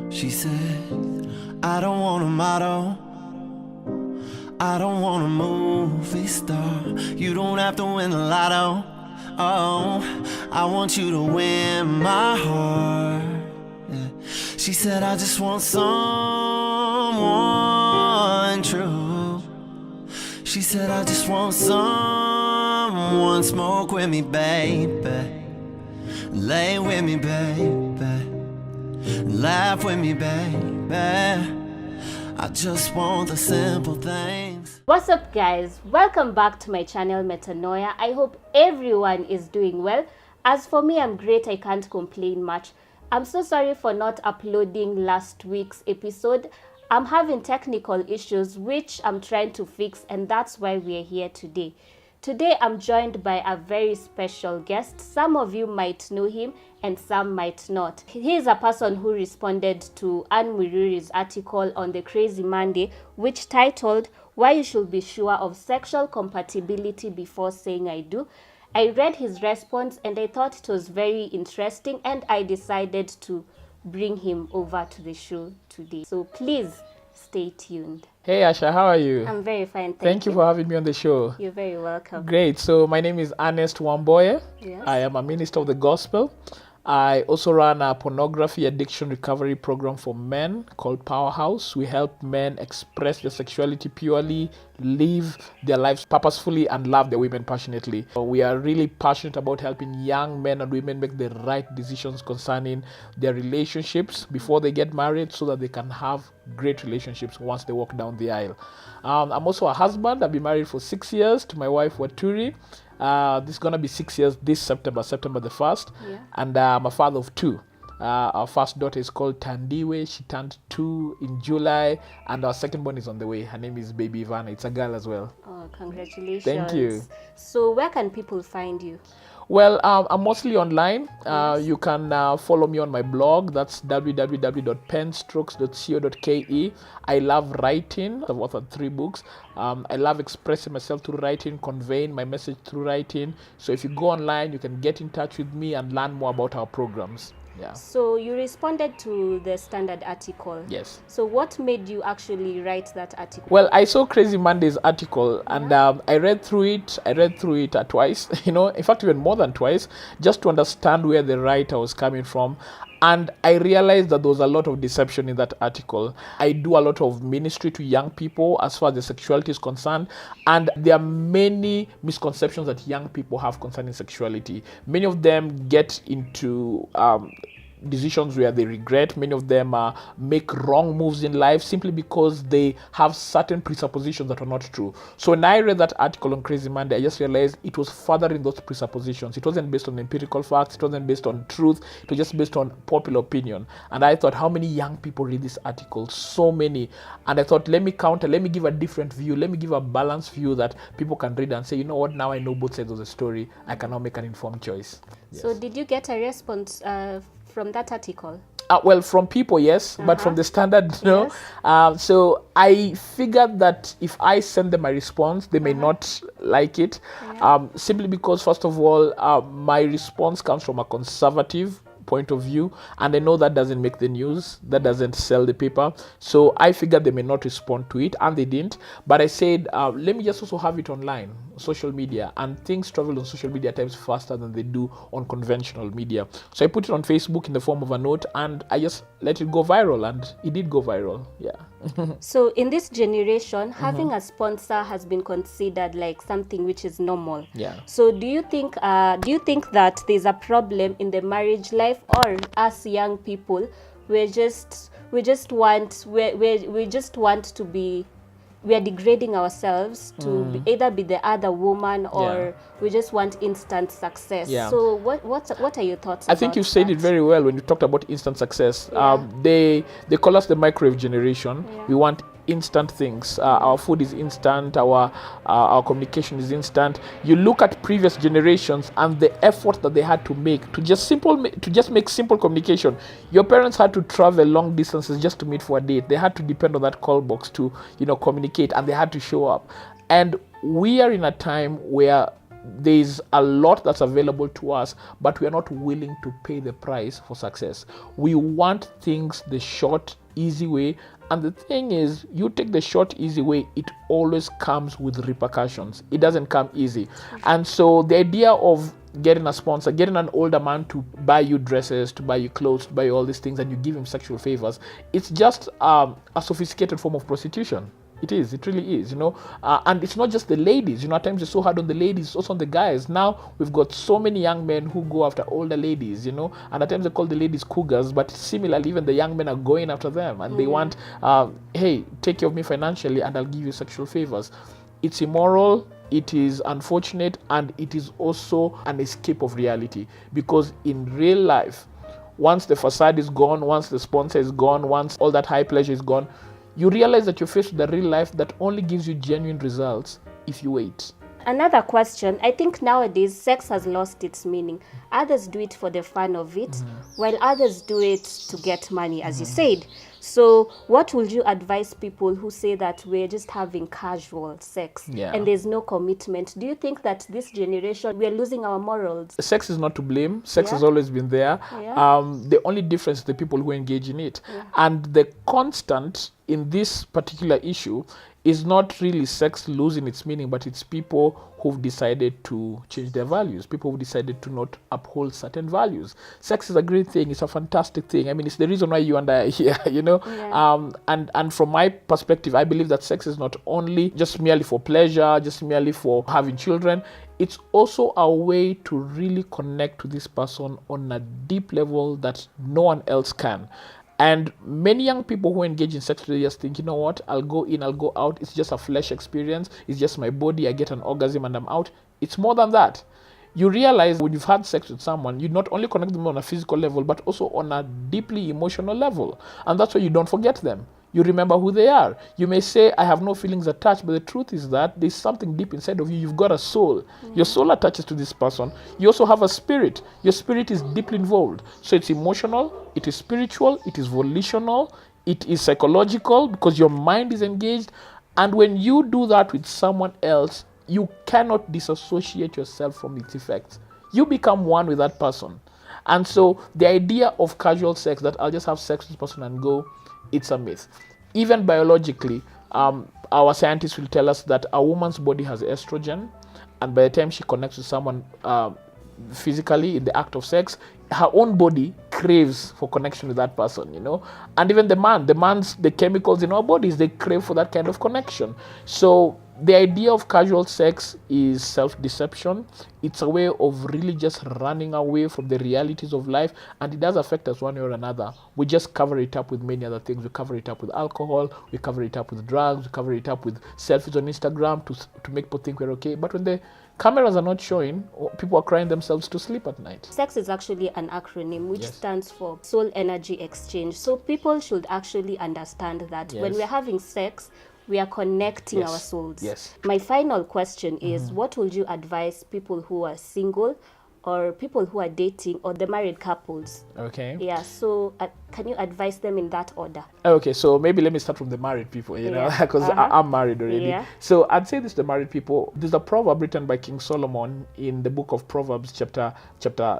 She said, I don't want a model, I don't want a movie star. You don't have to win the lotto. Oh, I want you to win my heart. Yeah. She said, I just want someone true. She said, I just want someone smoke with me, baby. Lay with me, baby. Laugh with me, baby. I just want the simple things. What's up, guys? Welcome back to my channel Metanoia. I hope everyone is doing well. As for me, I'm great. I can't complain much. I'm so sorry for not uploading last week's episode. I'm having technical issues which I'm trying to fix, and that's why we're here today. Today I'm joined by a very special guest. Some of you might know him and some might not. He is a person who responded to Anne Mwiriri's article on the Crazy Monday, which titled, Why You Should Be Sure of Sexual Compatibility Before Saying I Do. I read his response and I thought it was very interesting, and I decided to bring him over to the show today. So please stay tuned. Hey Asha, how are you? I'm very fine, Thank you for having me on the show. You're very welcome. Great. So my name is Ernest Wamboye. Yes. I am a minister of the gospel. I also run a pornography addiction recovery program for men called Powerhouse. We help men express their sexuality purely, live their lives purposefully, and love their women passionately. We are really passionate about helping young men and women make the right decisions concerning their relationships before they get married, so that they can have great relationships once they walk down the aisle. I'm also a husband. I've been married for 6 years to my wife Waturi. This is gonna be 6 years this September the 1st. Yeah. And I'm a father of two. Our first daughter is called Tandiwe. She turned 2 in July, and our second born is on the way. Her name is Baby Ivana. It's a girl as well. Oh, congratulations. Thank you. So where can people find you? Well, I'm mostly online. You can follow me on my blog. That's www.penstrokes.co.ke. I love writing. I've authored 3 books. I love expressing myself through writing, conveying my message through writing. So if you go online, you can get in touch with me and learn more about our programs. Yeah. So you responded to the Standard article. Yes. So what made you actually write that article? Well, I saw Crazy Monday's article, and I read through it. Twice, in fact, even more than twice, just to understand where the writer was coming from. And I realized that there was a lot of deception in that article. I do a lot of ministry to young people as far as their sexuality is concerned, and there are many misconceptions that young people have concerning sexuality. Many of them get into decisions where they regret. Many of them make wrong moves in life simply because they have certain presuppositions that are not true. So when I read that article on Crazy Monday, I just realized it was furthering those presuppositions. It wasn't based on empirical facts. It wasn't based on truth. It was just based on popular opinion. And I thought, how many young people read this article? So many. And I thought, let me counter, let me give a different view. Let me give a balanced view that people can read and say, you know what, now I know both sides of the story. I can now make an informed choice. Yes. So did you get a response from that article? Well, from people, yes, but from the Standard, no. Yes. So I figured that if I send them a response, they may not like it, simply because, first of all, my response comes from a conservative point of view, and I know that doesn't make the news, that doesn't sell the paper. So I figured they may not respond to it, and they didn't. But I said, let me just also have it online, social media, and things travel on social media at times faster than they do on conventional media. So I put it on Facebook in the form of a note, and I just let it go viral, and it did go viral. Yeah. So in this generation, having a sponsor has been considered like something which is normal. Yeah. So do you think that there's a problem in the marriage life, or us young people, we just want to be, we are degrading ourselves to either be the other woman, or we just want instant success. Yeah. So what are your thoughts? I think you said it very well when you talked about instant success. Yeah. They call us the microwave generation. Yeah. We want instant things. Our food is instant. Our communication is instant. You look at previous generations and the effort that they had to make to just make simple communication. Your parents had to travel long distances just to meet for a date. They had to depend on that call box to communicate, and they had to show up. And we are in a time where there's a lot that's available to us, but we are not willing to pay the price for success. We want things the short, easy way. And the thing is, you take the short, easy way, it always comes with repercussions. It doesn't come easy. And so the idea of getting a sponsor, getting an older man to buy you dresses, to buy you clothes, to buy you all these things, and you give him sexual favors, it's just a sophisticated form of prostitution. It is. It really is, and it's not just the ladies. At times it's so hard on the ladies, also on the guys. Now we've got so many young men who go after older ladies, and at times they call the ladies cougars, but similarly, even the young men are going after them, and they want, hey, take care of me financially, and I'll give you sexual favors. It's immoral. It is unfortunate, and it is also an escape of reality, because in real life, once the facade is gone, once the sponsor is gone, once all that high pleasure is gone, you realize that you're faced with a real life that only gives you genuine results if you wait. Another question, I think nowadays sex has lost its meaning. Others do it for the fun of it, while others do it to get money, as you said. So what would you advise people who say that we're just having casual sex and there's no commitment? Do you think that this generation, we're losing our morals? Sex is not to blame. Sex has always been there. The only difference is the people who engage in it. And the constant in this particular issue is not really sex losing its meaning, but it's people who've decided to change their values, people who've decided to not uphold certain values. Sex is a great thing. It's a fantastic thing. I mean, it's the reason why you and I are here, and from my perspective, I believe that sex is not only just merely for pleasure, just merely for having children. It's also a way to really connect to this person on a deep level that no one else can. And many young people who engage in sex today just think, you know what, I'll go in, I'll go out. It's just a flesh experience. It's just my body. I get an orgasm and I'm out. It's more than that. You realize when you've had sex with someone, you not only connect them on a physical level, but also on a deeply emotional level. And that's why you don't forget them. You remember who they are. You may say, I have no feelings attached, but the truth is that there's something deep inside of you. You've got a soul. Your soul attaches to this person. You also have a spirit. Your spirit is deeply involved. So it's emotional, it is spiritual, it is volitional, it is psychological, because your mind is engaged. And when you do that with someone else, you cannot disassociate yourself from its effects. You become one with that person. And so the idea of casual sex, that I'll just have sex with this person and go, it's a myth. Even biologically, our scientists will tell us that a woman's body has estrogen, and by the time she connects with someone physically in the act of sex, her own body craves for connection with that person, And even the chemicals in our bodies, they crave for that kind of connection. So the idea of casual sex is self-deception. It's a way of really just running away from the realities of life, and it does affect us one way or another. We just cover it up with many other things. We cover it up with alcohol, we cover it up with drugs, we cover it up with selfies on Instagram to make people think we're okay. But when the cameras are not showing, people are crying themselves to sleep at night. Sex is actually an acronym which stands for soul energy exchange. So people should actually understand that when we're having sex, we are connecting our souls. My final question is, what would you advise people who are single, or people who are dating, or the married couples? Okay. Yeah, so can you advise them in that order? Okay, so maybe let me start from the married people, because I'm married already. So I'd say this to the married people. There's a proverb written by King Solomon in the book of Proverbs, chapter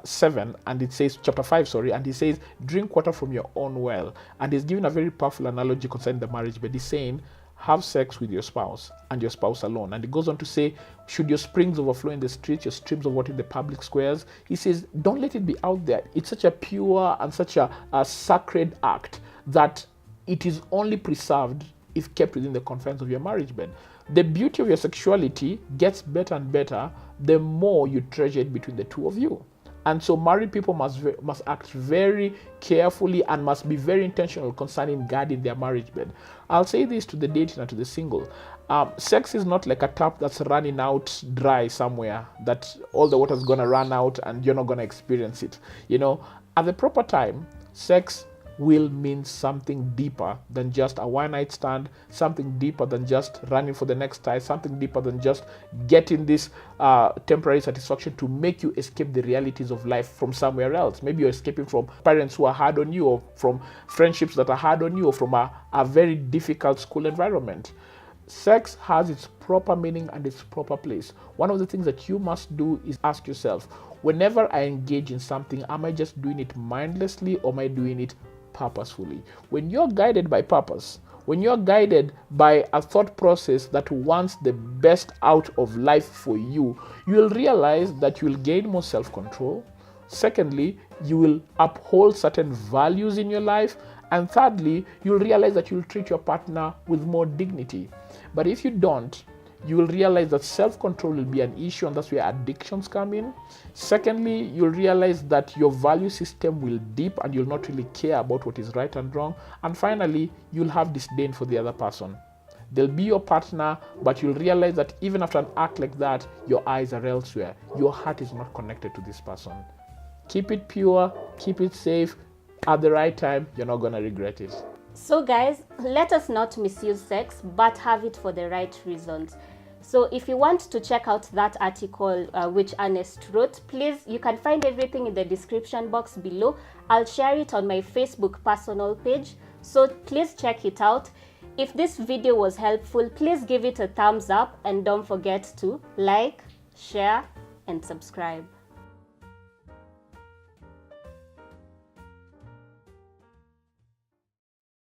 7, and it says, chapter 5, and he says, drink water from your own well. And he's given a very powerful analogy concerning the marriage, but he's saying, have sex with your spouse and your spouse alone. And it goes on to say, should your springs overflow in the streets, your streams of water in the public squares, he says, don't let it be out there. It's such a pure and such a sacred act that it is only preserved if kept within the confines of your marriage bed. The beauty of your sexuality gets better and better the more you treasure it between the two of you. And so married people must act very carefully and must be very intentional concerning guarding their marriage bed. I'll say this to the dating and to the single. Sex is not like a tap that's running out dry somewhere, that all the water's going to run out and you're not going to experience it. At the proper time, sex will mean something deeper than just a one-night stand, something deeper than just running for the next tie, something deeper than just getting this temporary satisfaction to make you escape the realities of life from somewhere else. Maybe you're escaping from parents who are hard on you, or from friendships that are hard on you, or from a very difficult school environment. Sex has its proper meaning and its proper place. One of the things that you must do is ask yourself, whenever I engage in something, am I just doing it mindlessly or am I doing it purposefully? When you're guided by purpose, when you're guided by a thought process that wants the best out of life for you, you will realize that you will gain more self-control. Secondly, you will uphold certain values in your life. And thirdly, you'll realize that you'll treat your partner with more dignity. But if you don't, you will realize that self-control will be an issue, and that's where addictions come in. Secondly, you'll realize that your value system will dip and you'll not really care about what is right and wrong. And finally, you'll have disdain for the other person. They'll be your partner, but you'll realize that even after an act like that, your eyes are elsewhere. Your heart is not connected to this person. Keep it pure, keep it safe. At the right time, you're not going to regret it. So guys, let us not misuse sex, but have it for the right reasons. So if you want to check out that article which Ernest wrote, please, you can find everything in the description box below. I'll share it on my Facebook personal page, so please check it out. If this video was helpful, please give it a thumbs up and don't forget to like, share, and subscribe.